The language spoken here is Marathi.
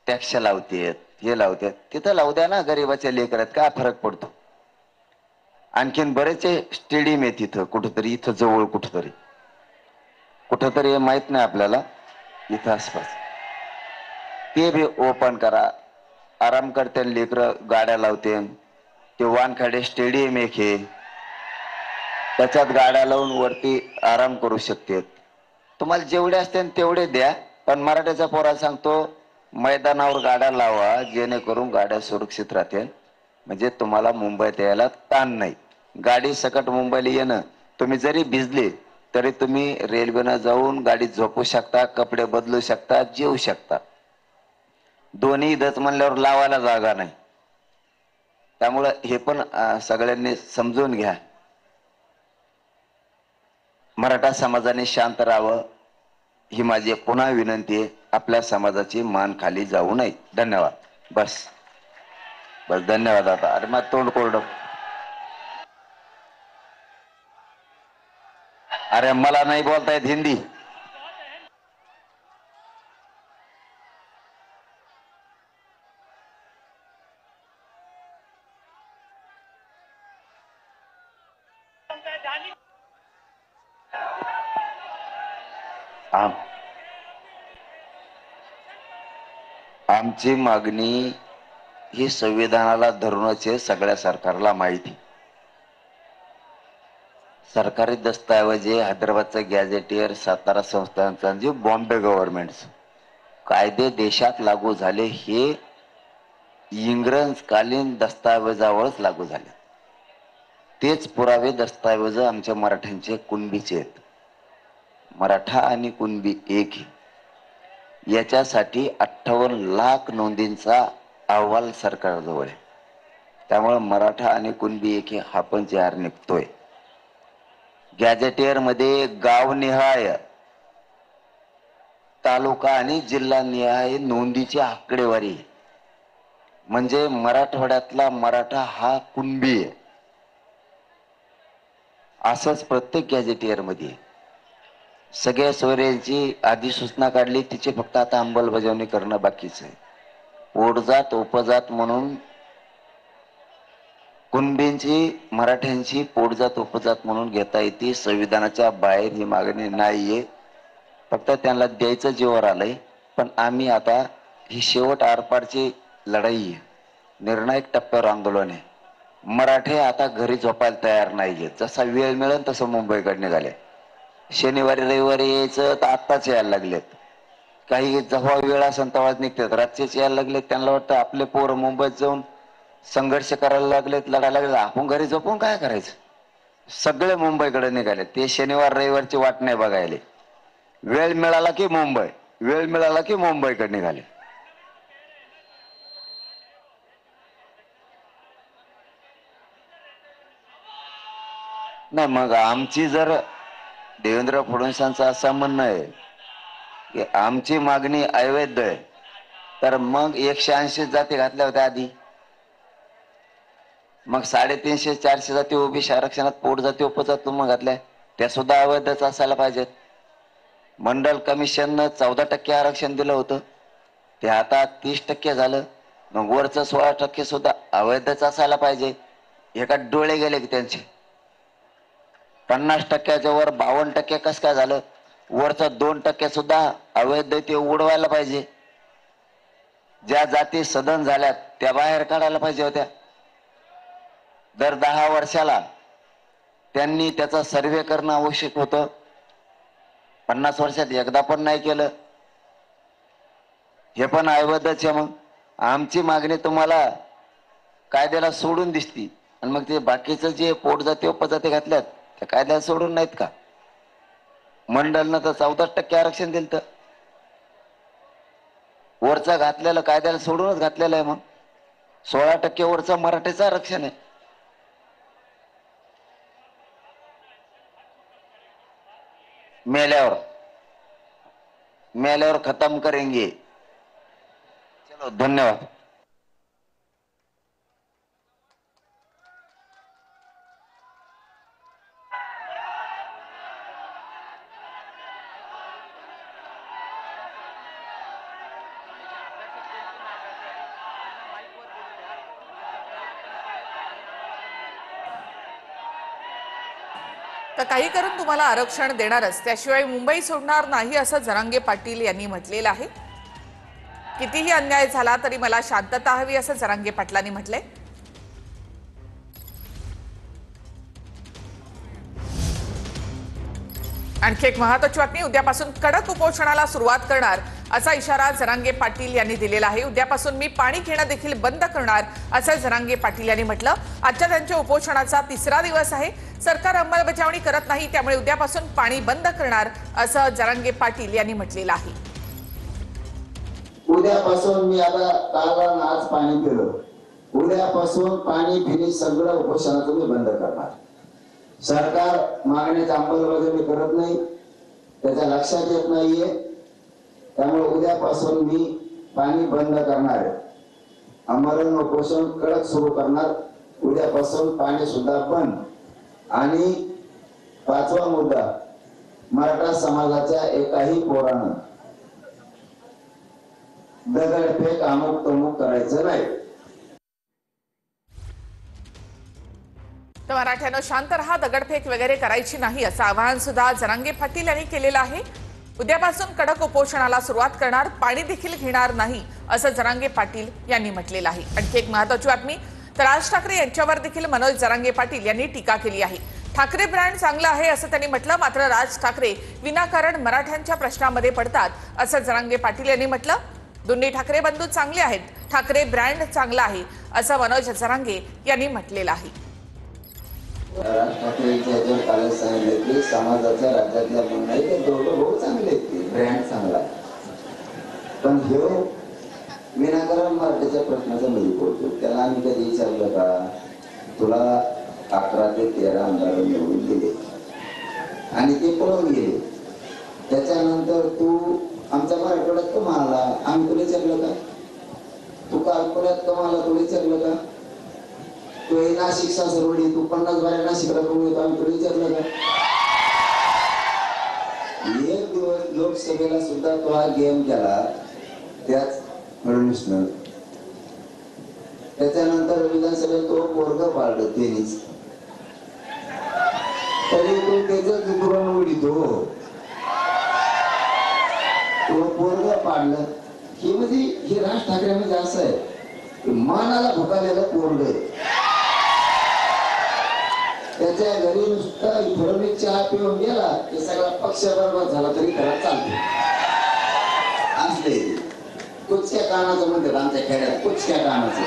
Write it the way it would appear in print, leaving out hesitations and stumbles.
टॅक्स लावतेत, हे लावतात, तिथं लावू द्या ना. गरीबाच्या लेकरात काय फरक पडतो. आणखीन बरेचसे स्टेडियम आहे तिथं कुठंतरी, इथं जवळ कुठंतरी हे माहित नाही आपल्याला, इथं आसपास ते बी ओपन करा. आराम करते लेकर, गाड्या लावते. ते वानखाडे स्टेडियम एक हे, त्याच्यात गाड्या लावून वरती आराम करू शकते. तुम्हाला जेवढे असते तेवढे द्या, पण मराठ्याच्या पोराला सांगतो मैदानावर गाड्या लावा, जेणेकरून गाड्या सुरक्षित राहतील. म्हणजे तुम्हाला मुंबईत यायला ताण नाही. गाडी सकट मुंबईला येणं, तुम्ही जरी भिजले तरी तुम्ही रेल्वेनं जाऊन गाडीत झोपू शकता, कपडे बदलू शकता, जेवू शकता. दोन्ही इथंच म्हणल्यावर लावायला जागा नाही. त्यामुळं हे पण सगळ्यांनी समजून घ्या. मराठा समाजाने शांत राहावं ही माझी पुन्हा विनंती आहे. आपल्या समाजाची मान खाली जाऊ नये. धन्यवाद. बस धन्यवाद. आता अरे मग तोंड कोरडं. अरे मला नाही बोलता येत हिंदी. आमची मागणी ही संविधानाला धरूनच आहे. सगळ्या सरकारला माहिती. सरकारी दस्तऐवज हैदराबादचा गॅझेटियर, सातारा संस्थांचा, बॉम्बे गव्हर्नमेंट कायदे देशात लागू झाले हे इंग्रजकालीन दस्तऐवजावरच लागू झाले. तेच पुरावे दस्तऐवज आमच्या मराठ्यांचे कुणबीचे आहेत. मराठा आणि कुणबी एक. याच्यासाठी 58 लाख नोंदींचा अहवाल सरकारजवळ आहे. त्यामुळे मराठा आणि कुणबी एक हा पण जे आर निघतोय. गॅझेटियर मध्ये गावनिहाय, तालुका आणि जिल्हा निहाय नोंदीची आकडेवारी. म्हणजे मराठवाड्यातला मराठा हा कुणबी आहे असंच प्रत्येक गॅझेटियर मध्ये. सगळ्या सोयऱ्यांची अधिसूचना काढली, तिची फक्त आता अंमलबजावणी करणं बाकीच आहे. पोटजात उपजात म्हणून कुणबींची, मराठ्यांची पोटजात उपजात म्हणून घेता येते. संविधानाच्या बाहेर ही मागणी नाहीये. फक्त त्यांना द्यायचं जीवावर आलंय. पण आम्ही आता ही शेवट आरपारची लढाई आहे. निर्णायक टप्प्यावर आंदोलन आहे. मराठे आता घरी झोपायला तयार नाहीये. जसा वेळ मिळेल तसं मुंबईकडे निघाले. शनिवारी रविवारी यायचं तर आत्ताच यायला लागलेत. काही जेव्हा वेळ असेल तेव्हाच निघतात. रात्रीच यायला लागलेत. त्यांना वाटतं आपले पोरं मुंबईत जाऊन संघर्ष करायला लागलेत, लढायला लागलेत, आपण घरी झोपून काय करायचं. सगळे मुंबईकडे निघाले. ते शनिवार रविवारची वाट नाही बघायले. वेळ मिळाला की मुंबई, वेळ मिळाला की मुंबईकडे निघाले. नाही मग आमची जर देवेंद्र फडणवीसांचं असं म्हणणं आहे की आमची मागणी अवैध आहे, तर मग 180 जाती घातल्या होत्या आधी. मग 350 400 जाती ओबीसी आरक्षणात पोट जाती उपजात मग घातल्या, त्या सुद्धा अवैधच असायला पाहिजेत. मंडल कमिशननं 14% आरक्षण दिलं होतं, ते आता 30% झालं. मग वरचं 16% सुद्धा अवैधच असायला पाहिजे. एका डोळे गेले की त्यांचे. 50%च्या वर 52% कस काय झालं. वरचं 2% सुद्धा अवैध, ते उडवायला पाहिजे. ज्या जाती सदन झाल्यात त्या बाहेर काढायला पाहिजे होत्या. दर 10 वर्षाला त्यांनी त्याचा सर्वे करणं आवश्यक होतं. 50 वर्षात एकदा पण नाही केलं. हे पण अवैधच आहे. मग आमची मागणी तुम्हाला कायद्याला सोडून दिसती, आणि मग ते बाकीचं जे पोटजाती उपजाती घातल्यात त्या कायद्याला सोडून नाहीत का. मंडलनं तर 14% आरक्षण दिलं, तर वरचा घातलेलं कायद्याला सोडूनच घातलेलं आहे. मग 16% वरचं मराठीचं आरक्षण आहे. मेल्यावर मेल्यावर खत्म करेंगे. चलो धन्यवाद. तर काही करून तुम्हाला आरक्षण देणारच, त्याशिवाय मुंबई सोडणार नाही असं जरांगे पाटील यांनी म्हटलेलं आहे. कितीही अन्याय झाला तरी मला शांतता हवी असं जरांगे पाटलांनी म्हटलंय. आणखी एक महत्त्वाची बातमी, उद्यापासून कडक उपोषणाला सुरुवात करणार असा इशारा जरांगे पाटील यांनी दिलेला आहे. उद्यापासून मी पाणी घेणं देखील बंद करणार असं जरांगे पाटील यांनी म्हटलं. आजच्या त्यांच्या उपोषणाचा 3रा दिवस आहे. सरकार अंमलबजावणी करत नाही, त्यामुळे उद्यापासून पाणी बंद करणार असं जरांगे पाटील यांनी म्हटलेलं आहे. उद्यापासून मी आता काल आज पाणी पिलं, उद्यापासून पाणी पिणे सगळं उपोषणाचं मी बंद करणार. सरकार मागण्याची अंमलबजावणी करत नाही, त्याच्या लक्षात येत नाहीये, त्यामुळे उद्यापासून मी पाणी बंद करणार. आमरण उपोषण कडक सुरू करणार. उद्यापासून पाणी सुद्धा बंद. आणि 5वा मुद्दा, मराठा समाजाच्या एकाही पोरानं दगडफेक अमुक तमुक करायचं नाही. तर मराठ्यानं शांत रहा, दगडफेक वगैरे करायची नाही असं आवाहन सुद्धा जरांगे पाटील यांनी केलेलं आहे. उद्यापासून कडक उपोषणाला सुरुवात करणार, पाणी देखील घेणार नाही असं जरांगे पाटील यांनी म्हटलेलं आहे. आणखी एक महत्त्वाची बातमी, तर राज ठाकरे यांच्यावर देखील मनोज जरांगे पाटील यांनी टीका केली आहे. ठाकरे ब्रँड चांगला आहे असं त्यांनी म्हटलं, मात्र राज ठाकरे विनाकारण मराठ्यांच्या प्रश्नामध्ये पडतात असं जरांगे पाटील यांनी म्हटलं. दोन्ही ठाकरे बंधू चांगले आहेत, ठाकरे ब्रँड चांगला आहे असं मनोज जरांगे यांनी म्हटलेलं आहे. राज ठाकरेंच्या जर काल सांगितलं की समाजाच्या राज्यातल्या नाही ते दोघं भाऊ चांगले आहेत, ते ब्रँड चांगला आहे, पण हे विनाकारण मराठीच्या प्रश्नाचा मध्ये पडतो. त्याला आम्ही कधी विचारलं का, तुला 11 ते 13 आमदार निवडून दिले आणि ते पळून गेले, त्याच्यानंतर तू आमच्या मराठवाड्यात कमाला, आम्ही तुला विचारलं का? तू कालपुण्यात कमाला, तुला विचारलं का? तू नाशिक सासरवडी, तू 50 बाऱ्या नाशिकला करून येतो, आम्ही तुला विचारलं का? एक दिवस लोकसभेला सुद्धा तो हा गेम केला, त्याच फडणवीसनं. त्याच्यानंतर विधानसभेत तो पोरग पाळलं तेनीच, तरी तो त्याच दुरण उडीतो, तो पोरग पाडलं. हे म्हणजे हे राज ठाकरे म्हणजे असं आहे, मानाला भुकालेलं पोरग. त्याच्या घरी नुसता फडणवीस चहा पिऊन गेला की सगळा पक्ष बरोबर झाला तरी घरात चालतो. असले कुचक्या कानाचं म्हणतात आमच्या खेड्यात, कुचक्या कानाचं.